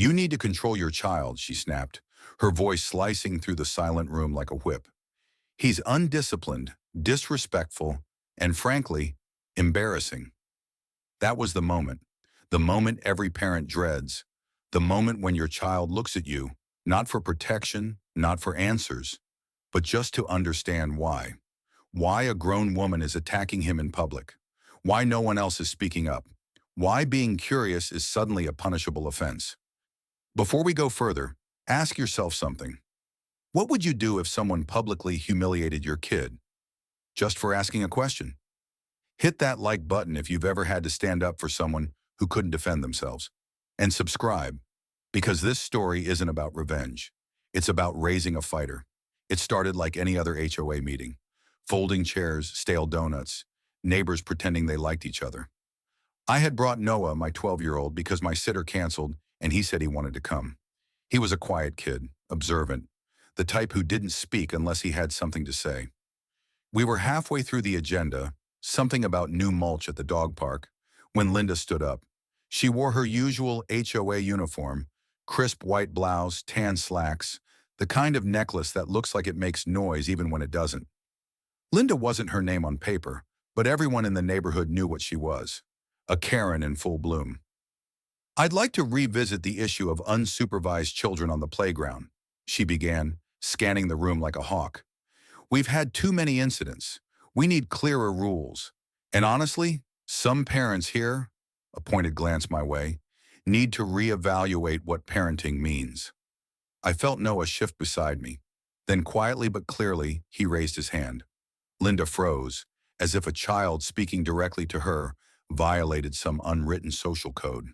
You need to control your child, she snapped, her voice slicing through the silent room like a whip. He's undisciplined, disrespectful, and frankly, embarrassing. That was the moment every parent dreads, the moment when your child looks at you, not for protection, not for answers, but just to understand why. Why a grown woman is attacking him in public. Why no one else is speaking up. Why being curious is suddenly a punishable offense. Before we go further, ask yourself something. What would you do if someone publicly humiliated your kid? Just for asking a question. Hit that like button if you've ever had to stand up for someone who couldn't defend themselves. And subscribe, because this story isn't about revenge. It's about raising a fighter. It started like any other HOA meeting. Folding chairs, stale donuts, neighbors pretending they liked each other. I had brought Noah, my 12-year-old, because my sitter canceled and he said he wanted to come. He was a quiet kid, observant, the type who didn't speak unless he had something to say. We were halfway through the agenda, something about new mulch at the dog park, when Linda stood up. She wore her usual HOA uniform, crisp white blouse, tan slacks, the kind of necklace that looks like it makes noise even when it doesn't. Linda wasn't her name on paper, but everyone in the neighborhood knew what she was. A Karen in full bloom. I'd like to revisit the issue of unsupervised children on the playground, she began, scanning the room like a hawk. We've had too many incidents. We need clearer rules. And honestly, some parents here, a pointed glance my way, need to reevaluate what parenting means. I felt Noah shift beside me. Then quietly but clearly, he raised his hand. Linda froze, as if a child speaking directly to her violated some unwritten social code.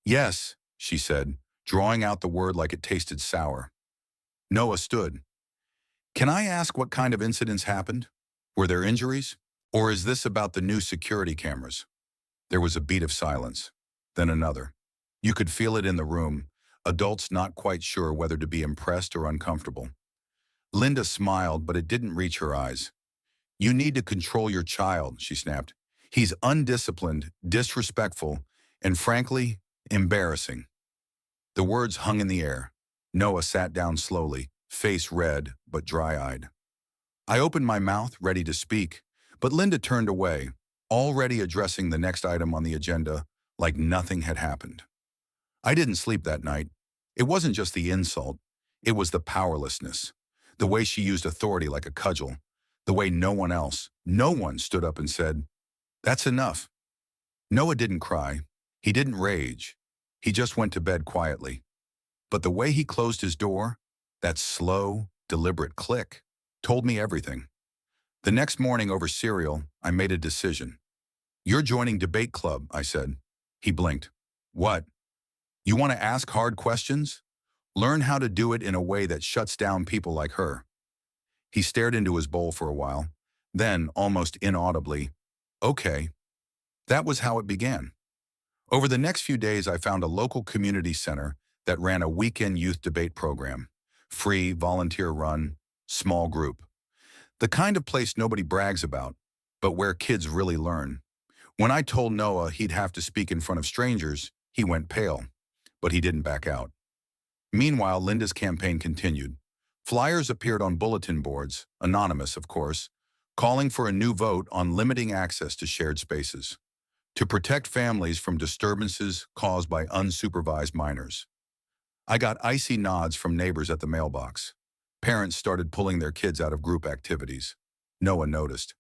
Yes, she said, drawing out the word like it tasted sour. Noah stood. Can I ask what kind of incidents happened? Were there injuries? Or is this about the new security cameras? There was a beat of silence, then another. You could feel it in the room, adults not quite sure whether to be impressed or uncomfortable. Linda smiled, but it didn't reach her eyes. You need to control your child, she snapped. He's undisciplined, disrespectful, and frankly, embarrassing. The words hung in the air. Noah sat down slowly, face red but dry-eyed. I opened my mouth, ready to speak, but Linda turned away, already addressing the next item on the agenda like nothing had happened. I didn't sleep that night. It wasn't just the insult. It was the powerlessness, the way she used authority like a cudgel, the way no one stood up and said, "That's enough." Noah didn't cry. He didn't rage. He just went to bed quietly. But the way he closed his door, that slow, deliberate click, told me everything. The next morning over cereal, I made a decision. You're joining debate club, I said. He blinked. What? You want to ask hard questions? Learn how to do it in a way that shuts down people like her. He stared into his bowl for a while, then, almost inaudibly, okay. That was how it began. Over the next few days, I found a local community center that ran a weekend youth debate program. Free, volunteer-run, small group. The kind of place nobody brags about, but where kids really learn. When I told Noah he'd have to speak in front of strangers, he went pale, but he didn't back out. Meanwhile, Linda's campaign continued. Flyers appeared on bulletin boards, anonymous of course, calling for a new vote on limiting access to shared spaces, to protect families from disturbances caused by unsupervised minors. I got icy nods from neighbors at the mailbox. Parents started pulling their kids out of group activities. Noah noticed.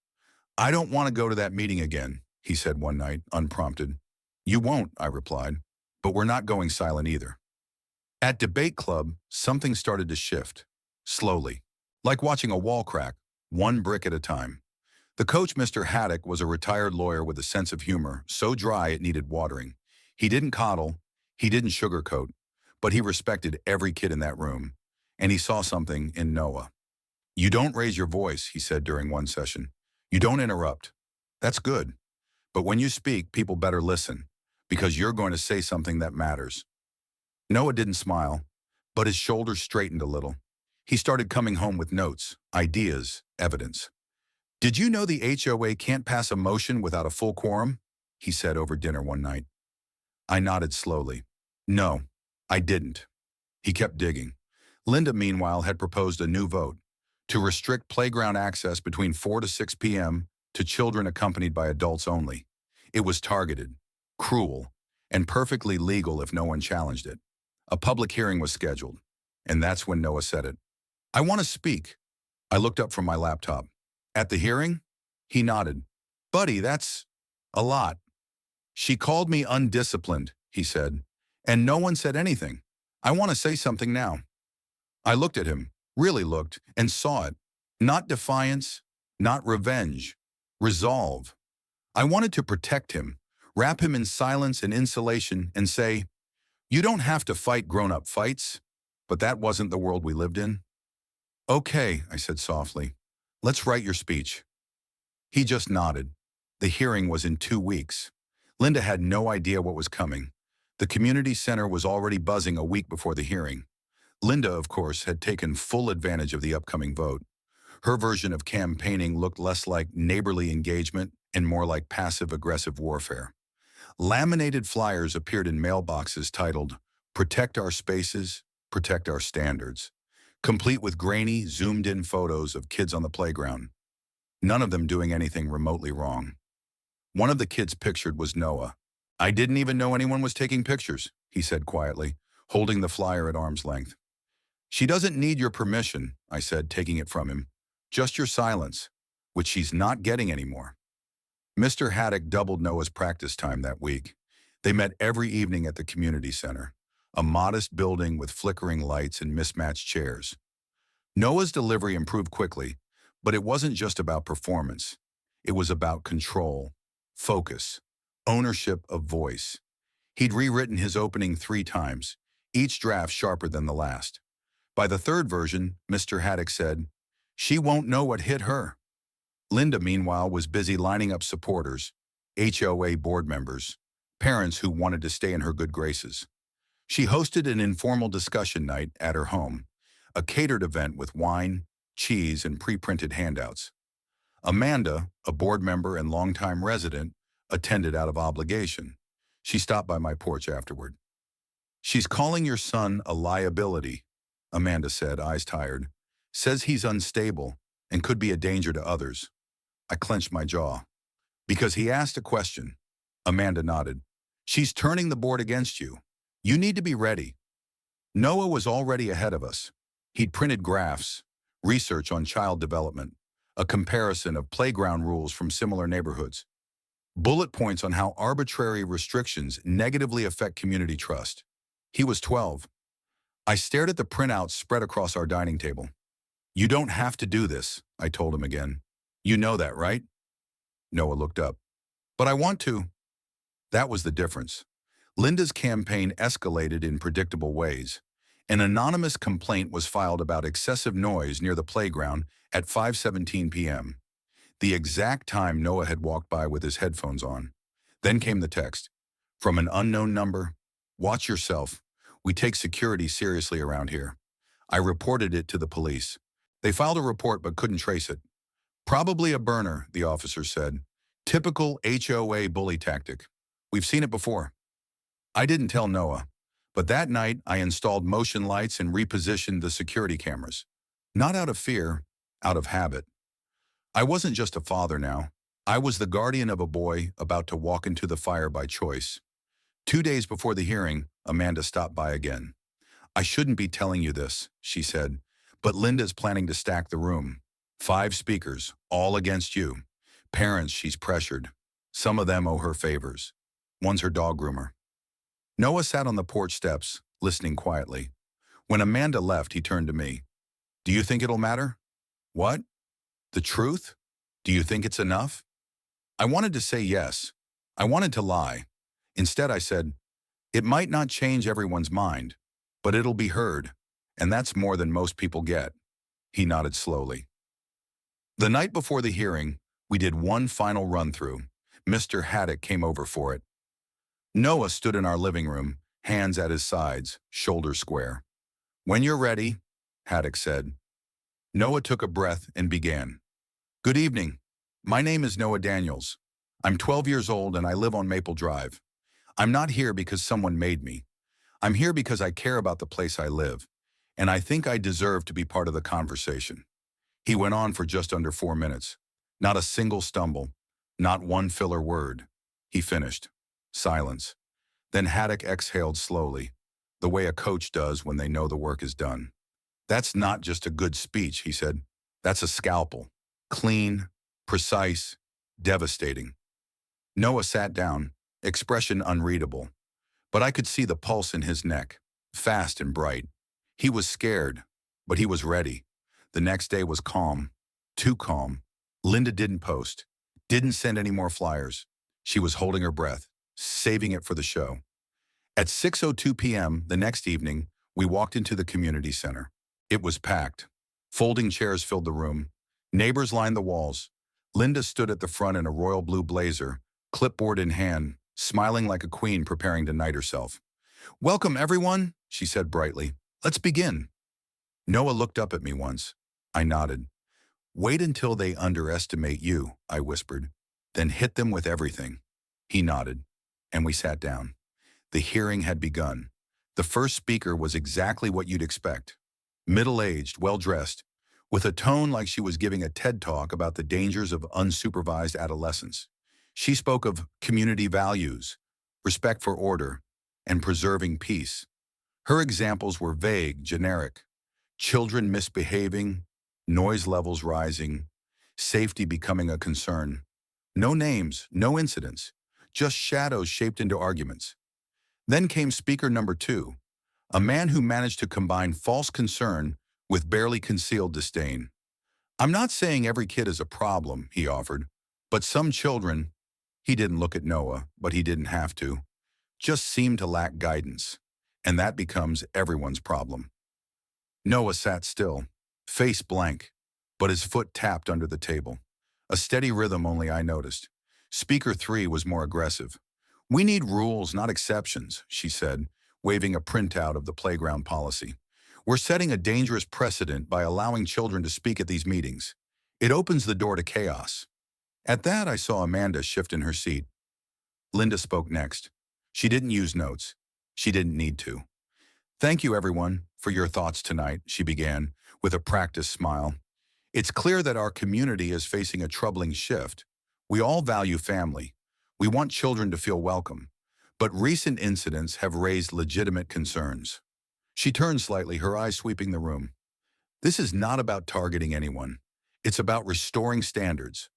I don't want to go to that meeting again, he said one night, unprompted. You won't, I replied, but we're not going silent either. At debate club, something started to shift, slowly, like watching a wall crack, one brick at a time. The coach, Mr. Haddock, was a retired lawyer with a sense of humor, so dry it needed watering. He didn't coddle, he didn't sugarcoat, but he respected every kid in that room, and he saw something in Noah. You don't raise your voice, he said during one session. You don't interrupt. That's good. But when you speak, people better listen, because you're going to say something that matters. Noah didn't smile, but his shoulders straightened a little. He started coming home with notes, ideas, evidence. Did you know the HOA can't pass a motion without a full quorum? He said over dinner one night. I nodded slowly. No. I didn't. He kept digging. Linda, meanwhile, had proposed a new vote to restrict playground access between 4 to 6 p.m. to children accompanied by adults only. It was targeted, cruel, and perfectly legal if no one challenged it. A public hearing was scheduled, and that's when Noah said it. I want to speak. I looked up from my laptop. At the hearing? He nodded. Buddy, that's a lot. She called me undisciplined, he said, and no one said anything. I want to say something now. I looked at him, really looked, and saw it. Not defiance, not revenge. Resolve. I wanted to protect him, wrap him in silence and insulation, and say, you don't have to fight grown-up fights, but that wasn't the world we lived in. Okay, I said softly. Let's write your speech. He just nodded. The hearing was in 2 weeks. Linda had no idea what was coming. The community center was already buzzing a week before the hearing. Linda, of course, had taken full advantage of the upcoming vote. Her version of campaigning looked less like neighborly engagement and more like passive-aggressive warfare. Laminated flyers appeared in mailboxes titled, Protect Our Spaces, Protect Our Standards, complete with grainy, zoomed-in photos of kids on the playground, none of them doing anything remotely wrong. One of the kids pictured was Noah. I didn't even know anyone was taking pictures, he said quietly, holding the flyer at arm's length. She doesn't need your permission, I said, taking it from him. Just your silence, which she's not getting anymore. Mr. Haddock doubled Noah's practice time that week. They met every evening at the community center, a modest building with flickering lights and mismatched chairs. Noah's delivery improved quickly, but it wasn't just about performance. It was about control, focus, ownership of voice. He'd rewritten his opening 3 times, each draft sharper than the last. By the third version, Mr. Haddock said, she won't know what hit her. Linda, meanwhile, was busy lining up supporters, HOA board members, parents who wanted to stay in her good graces. She hosted an informal discussion night at her home, a catered event with wine, cheese, and pre-printed handouts. Amanda, a board member and longtime resident, attended out of obligation. She stopped by my porch afterward. She's calling your son a liability, Amanda said, eyes tired. Says he's unstable and could be a danger to others. I clenched my jaw. Because he asked a question. Amanda nodded. She's turning the board against you. You need to be ready. Noah was already ahead of us. He'd printed graphs, research on child development, a comparison of playground rules from similar neighborhoods, bullet points on how arbitrary restrictions negatively affect community trust. He was 12. I stared at the printouts spread across our dining table. You don't have to do this, I told him again. You know that, right? Noah looked up. But I want to. That was the difference. Linda's campaign escalated in predictable ways. An anonymous complaint was filed about excessive noise near the playground at 5:17 p.m., the exact time Noah had walked by with his headphones on. Then came the text. From an unknown number, watch yourself. We take security seriously around here. I reported it to the police. They filed a report but couldn't trace it. Probably a burner, the officer said. Typical HOA bully tactic. We've seen it before. I didn't tell Noah, but that night I installed motion lights and repositioned the security cameras. Not out of fear, out of habit. I wasn't just a father now. I was the guardian of a boy about to walk into the fire by choice. 2 days before the hearing, Amanda stopped by again. I shouldn't be telling you this, she said, but Linda's planning to stack the room. 5 speakers, all against you. Parents she's pressured. Some of them owe her favors. One's her dog groomer. Noah sat on the porch steps, listening quietly. When Amanda left, he turned to me. Do you think it'll matter? What? The truth? Do you think it's enough? I wanted to say yes. I wanted to lie. Instead, I said, it might not change everyone's mind, but it'll be heard, and that's more than most people get. He nodded slowly. The night before the hearing, we did one final run-through. Mr. Haddock came over for it. Noah stood in our living room, hands at his sides, shoulders square. When you're ready, Haddock said. Noah took a breath and began. Good evening. My name is Noah Daniels. I'm 12 years old and I live on Maple Drive. I'm not here because someone made me. I'm here because I care about the place I live, and I think I deserve to be part of the conversation. He went on for just under 4 minutes. Not a single stumble, not one filler word. He finished. Silence. Then Haddock exhaled slowly, the way a coach does when they know the work is done. That's not just a good speech, he said. That's a scalpel. Clean, precise, devastating. Noah sat down, expression unreadable, but I could see the pulse in his neck, fast and bright. He was scared, but he was ready. The next day was calm, too calm. Linda didn't post, didn't send any more flyers. She was holding her breath, saving it for the show. At 6:02 p.m. the next evening, we walked into the community center. It was packed. Folding chairs filled the room. Neighbors lined the walls. Linda stood at the front in a royal blue blazer, clipboard in hand, smiling like a queen preparing to knight herself. "Welcome, everyone," she said brightly. "Let's begin." Noah looked up at me once. I nodded. "Wait until they underestimate you," I whispered. "Then hit them with everything." He nodded, and we sat down. The hearing had begun. The first speaker was exactly what you'd expect. Middle-aged, well-dressed, with a tone like she was giving a TED Talk about the dangers of unsupervised adolescence. She spoke of community values, respect for order, and preserving peace. Her examples were vague, generic. Children misbehaving, noise levels rising, safety becoming a concern. No names, no incidents, just shadows shaped into arguments. Then came speaker number 2, a man who managed to combine false concern with barely concealed disdain. "I'm not saying every kid is a problem," he offered, "but some children," he didn't look at Noah, but he didn't have to, "just seem to lack guidance, and that becomes everyone's problem." Noah sat still, face blank, but his foot tapped under the table. A steady rhythm only I noticed. Speaker 3 was more aggressive. "We need rules, not exceptions," she said, waving a printout of the playground policy. "We're setting a dangerous precedent by allowing children to speak at these meetings. It opens the door to chaos." At that, I saw Amanda shift in her seat. Linda spoke next. She didn't use notes. She didn't need to. "Thank you, everyone, for your thoughts tonight," she began, with a practiced smile. "It's clear that our community is facing a troubling shift. We all value family. We want children to feel welcome. But recent incidents have raised legitimate concerns." She turned slightly, her eyes sweeping the room. "This is not about targeting anyone. It's about restoring standards."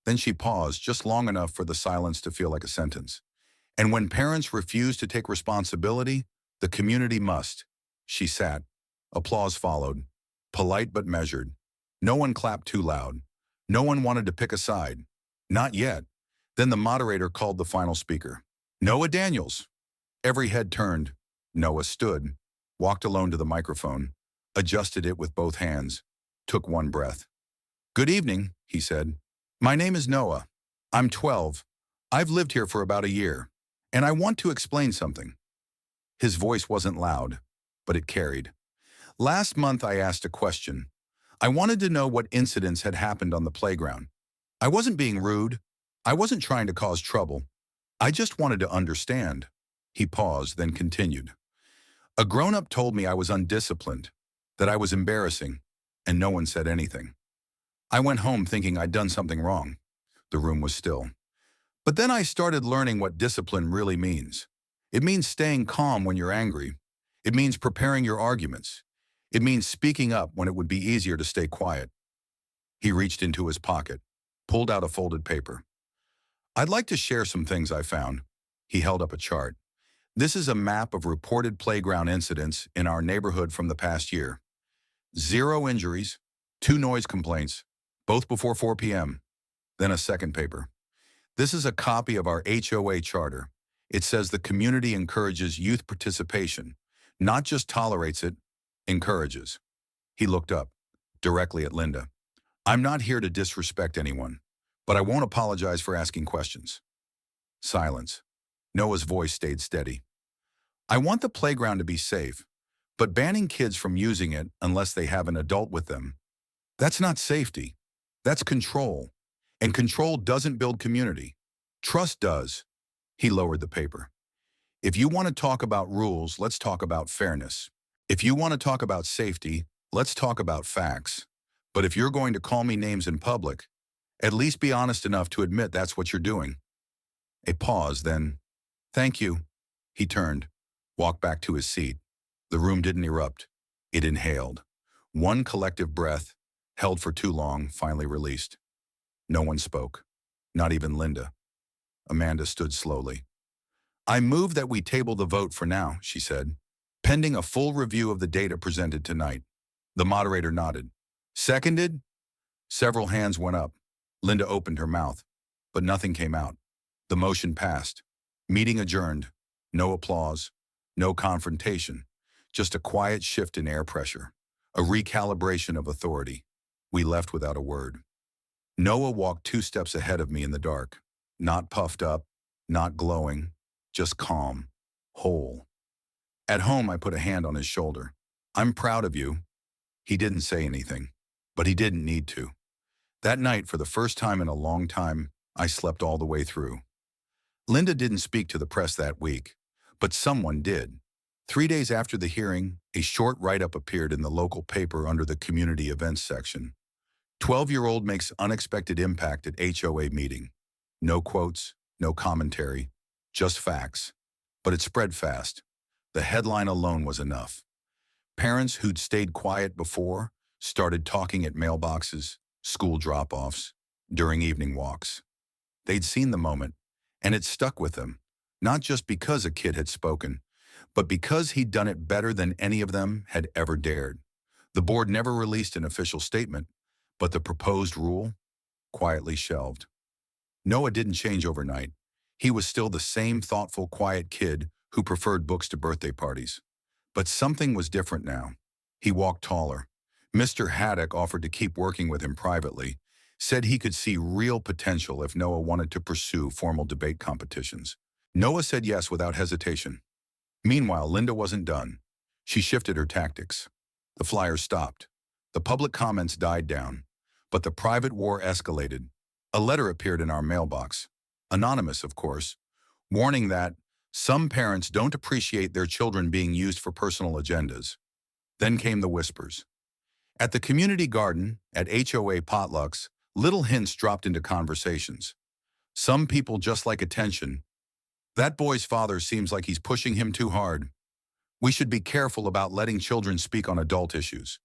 Then she paused just long enough for the silence to feel like a sentence. "And when parents refuse to take responsibility, the community must." She sat. Applause followed, polite but measured. No one clapped too loud. No one wanted to pick a side. Not yet. Then the moderator called the final speaker. "Noah Daniels." Every head turned. Noah stood, walked alone to the microphone, adjusted it with both hands, took one breath. "Good evening," he said. "My name is Noah. I'm 12. I've lived here for about a year, and I want to explain something." His voice wasn't loud, but it carried. "Last month I asked a question. I wanted to know what incidents had happened on the playground. I wasn't being rude. I wasn't trying to cause trouble. I just wanted to understand." He paused, then continued. "A grown-up told me I was undisciplined, that I was embarrassing, and no one said anything. I went home thinking I'd done something wrong." The room was still. "But then I started learning what discipline really means. It means staying calm when you're angry. It means preparing your arguments. It means speaking up when it would be easier to stay quiet." He reached into his pocket, pulled out a folded paper. "I'd like to share some things I found." He held up a chart. "This is a map of reported playground incidents in our neighborhood from the past year. 0 injuries, 2 noise complaints, both before 4 p.m. Then a second paper. This is a copy of our HOA charter. It says the community encourages youth participation, not just tolerates it, encourages." He looked up, directly at Linda. "I'm not here to disrespect anyone, but I won't apologize for asking questions." Silence. Noah's voice stayed steady. "I want the playground to be safe, but banning kids from using it unless they have an adult with them, that's not safety. That's control. And control doesn't build community. Trust does." He lowered the paper. If you want to talk about rules, let's talk about fairness. If you want to talk about safety, let's talk about facts. But if you're going to call me names in public, at least be honest enough to admit that's what you're doing." A pause, then, "Thank you." He turned, walked back to his seat. The room didn't erupt. It inhaled. One collective breath, held for too long, finally released. No one spoke, not even Linda. Amanda stood slowly. "I move that we table the vote for now," she said, "pending a full review of the data presented tonight." The moderator nodded. "Seconded?" Several hands went up. Linda opened her mouth, but nothing came out. The motion passed. Meeting adjourned. No applause, no confrontation, just a quiet shift in air pressure, a recalibration of authority. We left without a word. Noah walked 2 steps ahead of me in the dark, not puffed up, not glowing, just calm, whole. At home, I put a hand on his shoulder. "I'm proud of you." He didn't say anything, but he didn't need to. That night, for the first time in a long time, I slept all the way through. Linda didn't speak to the press that week, but someone did. 3 days after the hearing, a short write-up appeared in the local paper under the community events section. 12-year-old makes unexpected impact at HOA meeting. No quotes, no commentary, just facts. But it spread fast. The headline alone was enough. Parents who'd stayed quiet before started talking at mailboxes, school drop-offs, during evening walks. They'd seen the moment, and it stuck with them, not just because a kid had spoken, but because he'd done it better than any of them had ever dared. The board never released an official statement, but the proposed rule, quietly shelved. Noah didn't change overnight. He was still the same thoughtful, quiet kid who preferred books to birthday parties. But something was different now. He walked taller. Mr. Haddock offered to keep working with him privately, said he could see real potential if Noah wanted to pursue formal debate competitions. Noah said yes without hesitation. Meanwhile, Linda wasn't done. She shifted her tactics. The flyers stopped. The public comments died down. But the private war escalated. A letter appeared in our mailbox. Anonymous, of course, warning that some parents don't appreciate their children being used for personal agendas. Then came the whispers. At the community garden, at HOA potlucks, little hints dropped into conversations. Some people just like attention. "That boy's father seems like he's pushing him too hard. We should be careful about letting children speak on adult issues."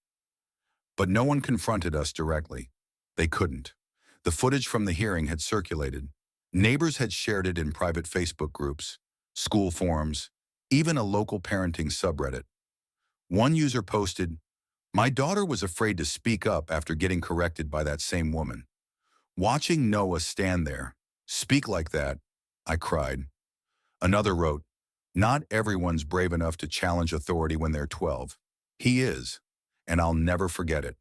But no one confronted us directly. They couldn't. The footage from the hearing had circulated. Neighbors had shared it in private Facebook groups, school forums, even a local parenting subreddit. One user posted, "My daughter was afraid to speak up after getting corrected by that same woman. Watching Noah stand there, speak like that, I cried." Another wrote, "Not everyone's brave enough to challenge authority when they're 12. He is, and I'll never forget it."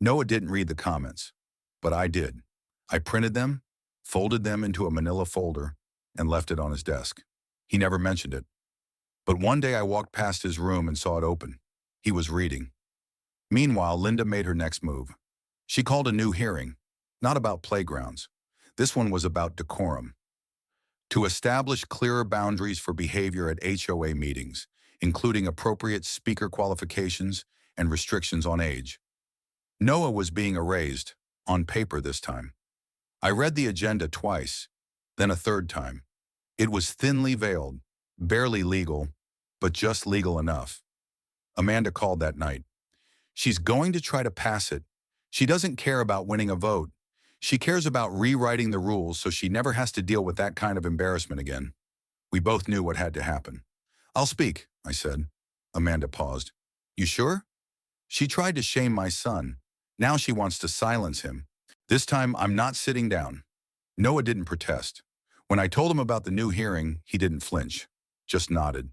Noah didn't read the comments, but I did. I printed them, folded them into a manila folder, and left it on his desk. He never mentioned it. But one day I walked past his room and saw it open. He was reading. Meanwhile, Linda made her next move. She called a new hearing, not about playgrounds. This one was about decorum. To establish clearer boundaries for behavior at HOA meetings, including appropriate speaker qualifications and restrictions on age. Noah was being erased, on paper this time. I read the agenda twice, then a third time. It was thinly veiled, barely legal, but just legal enough. Amanda called that night. She's going to try to pass it. She doesn't care about winning a vote. She cares about rewriting the rules so she never has to deal with that kind of embarrassment again. We both knew what had to happen. "I'll speak," I said. Amanda paused. "You sure?" "She tried to shame my son. Now she wants to silence him. This time, I'm not sitting down." Noah didn't protest. When I told him about the new hearing, he didn't flinch, just nodded.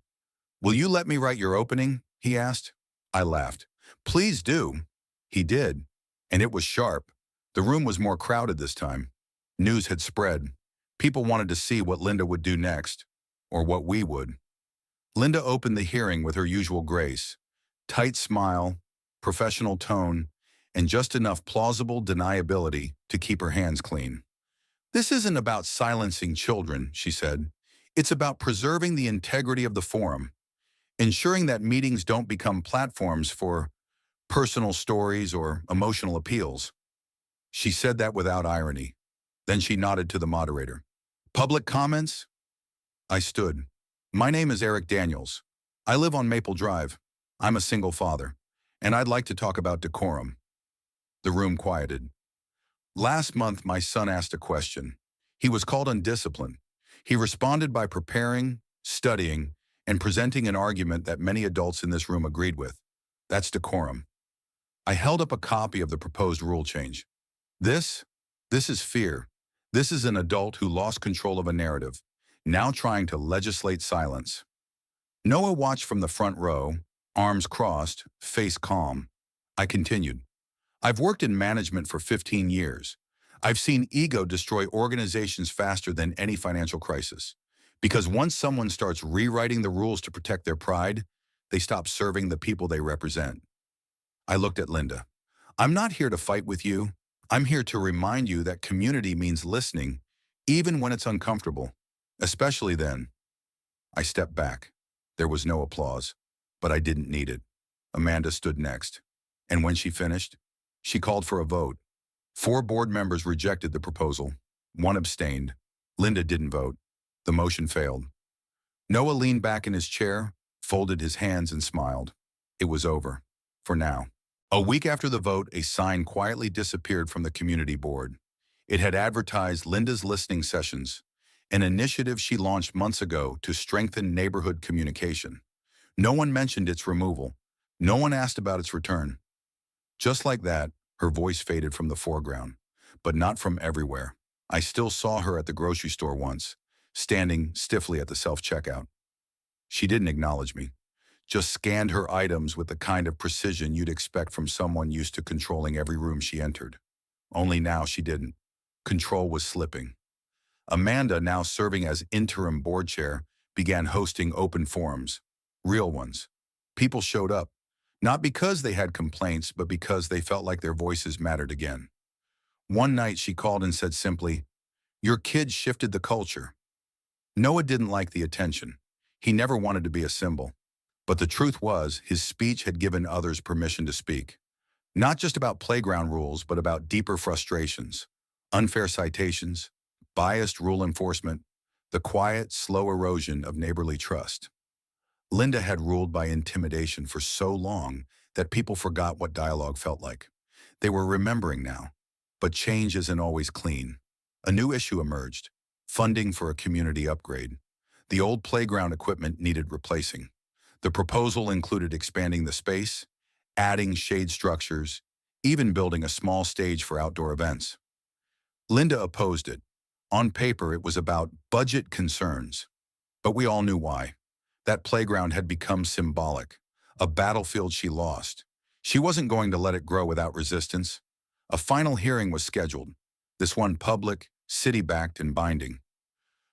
"Will you let me write your opening?" he asked. I laughed. "Please do." He did, and it was sharp. The room was more crowded this time. News had spread. People wanted to see what Linda would do next, or what we would. Linda opened the hearing with her usual grace. Tight smile, professional tone, and just enough plausible deniability to keep her hands clean. "This isn't about silencing children," she said. It's about preserving the integrity of the forum, ensuring that meetings don't become platforms for personal stories or emotional appeals. She said that without irony. Then she nodded to the moderator. Public comments? I stood. My name is Eric Daniels. I live on Maple Drive. I'm a single father, and I'd like to talk about decorum. The room quieted. Last month, my son asked a question. He was called undisciplined. He responded by preparing, studying, and presenting an argument that many adults in this room agreed with. That's decorum. I held up a copy of the proposed rule change. This is fear. This is an adult who lost control of a narrative, now trying to legislate silence. Noah watched from the front row, arms crossed, face calm. I continued. I've worked in management for 15 years. I've seen ego destroy organizations faster than any financial crisis. Because once someone starts rewriting the rules to protect their pride, they stop serving the people they represent. I looked at Linda. I'm not here to fight with you. I'm here to remind you that community means listening, even when it's uncomfortable, especially then. I stepped back. There was no applause, but I didn't need it. Amanda stood next, and when she finished, she called for a vote. 4 board members rejected the proposal. 1 abstained. Linda didn't vote. The motion failed. Noah leaned back in his chair, folded his hands, and smiled. It was over. For now. A week after the vote, a sign quietly disappeared from the community board. It had advertised Linda's listening sessions, an initiative she launched months ago to strengthen neighborhood communication. No one mentioned its removal. No one asked about its return. Just like that, her voice faded from the foreground, but not from everywhere. I still saw her at the grocery store once, standing stiffly at the self-checkout. She didn't acknowledge me, just scanned her items with the kind of precision you'd expect from someone used to controlling every room she entered. Only now she didn't. Control was slipping. Amanda, now serving as interim board chair, began hosting open forums. Real ones. People showed up, not because they had complaints, but because they felt like their voices mattered again. One night she called and said simply, "Your kids shifted the culture." Noah didn't like the attention. He never wanted to be a symbol. But the truth was, his speech had given others permission to speak. Not just about playground rules, but about deeper frustrations, unfair citations, biased rule enforcement, the quiet, slow erosion of neighborly trust. Linda had ruled by intimidation for so long that people forgot what dialogue felt like. They were remembering now. But change isn't always clean. A new issue emerged: funding for a community upgrade. The old playground equipment needed replacing. The proposal included expanding the space, adding shade structures, even building a small stage for outdoor events. Linda opposed it. On paper, it was about budget concerns. But we all knew why. That playground had become symbolic, a battlefield she lost. She wasn't going to let it grow without resistance. A final hearing was scheduled, this one public, city-backed, and binding.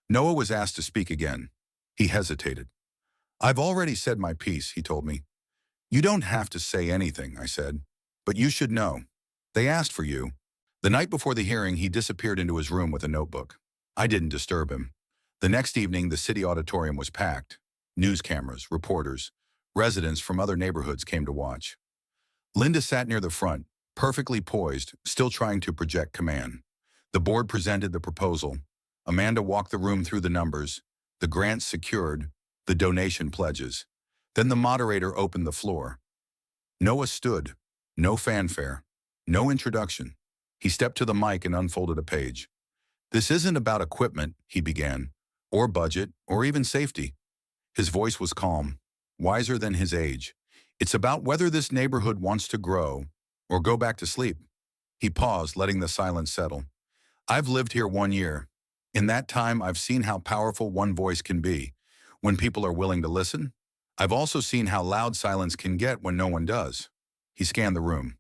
Noah was asked to speak again. He hesitated. "I've already said my piece," he told me. "You don't have to say anything," I said. "But you should know. They asked for you." The night before the hearing, he disappeared into his room with a notebook. I didn't disturb him. The next evening, the city auditorium was packed. News cameras, reporters, residents from other neighborhoods came to watch. Linda sat near the front, perfectly poised, still trying to project command. The board presented the proposal. Amanda walked the room through the numbers, the grants secured, the donation pledges. Then the moderator opened the floor. Noah stood. No fanfare. No introduction. He stepped to the mic and unfolded a page. "This isn't about equipment," he began, "or budget, or even safety." His voice was calm, wiser than his age. "It's about whether this neighborhood wants to grow or go back to sleep." He paused, letting the silence settle. "I've lived here 1 year. In that time, I've seen how powerful one voice can be when people are willing to listen. I've also seen how loud silence can get when no one does." He scanned the room.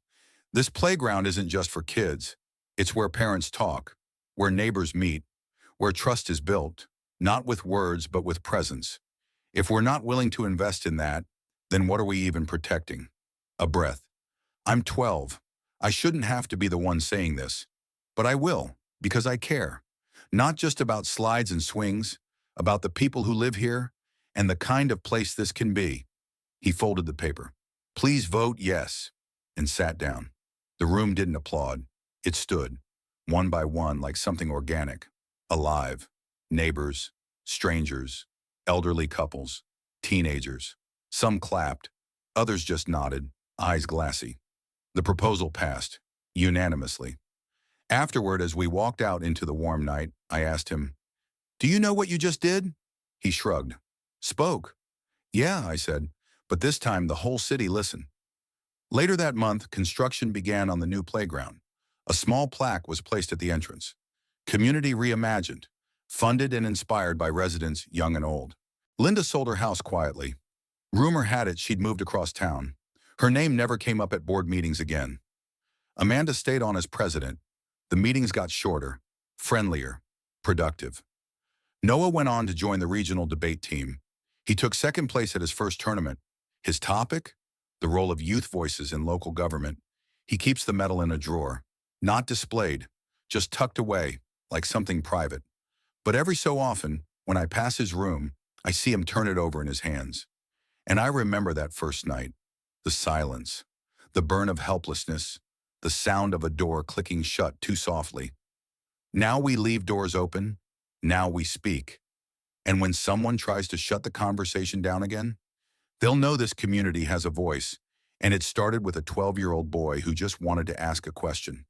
"This playground isn't just for kids. It's where parents talk, where neighbors meet, where trust is built, not with words but with presence. If we're not willing to invest in that, then what are we even protecting?" A breath. "I'm 12. I shouldn't have to be the one saying this, but I will, because I care. Not just about slides and swings, about the people who live here, and the kind of place this can be. He folded the paper. Please vote yes, and sat down. The room didn't applaud. It stood, one by one, like something organic, alive. Neighbors, strangers, elderly couples, teenagers. Some clapped, others just nodded, eyes glassy. The proposal passed, unanimously. Afterward, as we walked out into the warm night, I asked him, "Do you know what you just did?" He shrugged. Spoke. "Yeah," I said, "but this time the whole city listened." Later that month, construction began on the new playground. A small plaque was placed at the entrance. Community Reimagined, funded and inspired by residents young and old. Linda sold her house quietly. Rumor had it she'd moved across town. Her name never came up at board meetings again. Amanda stayed on as president. The meetings got shorter, friendlier, productive. Noah went on to join the regional debate team. He took second place at his first tournament. His topic? The role of youth voices in local government. He keeps the medal in a drawer, not displayed, just tucked away, like something private. But every so often, when I pass his room, I see him turn it over in his hands. And I remember that first night, the silence, the burn of helplessness, the sound of a door clicking shut too softly. Now we leave doors open, now we speak. And when someone tries to shut the conversation down again, they'll know this community has a voice, and it started with a 12-year-old boy who just wanted to ask a question.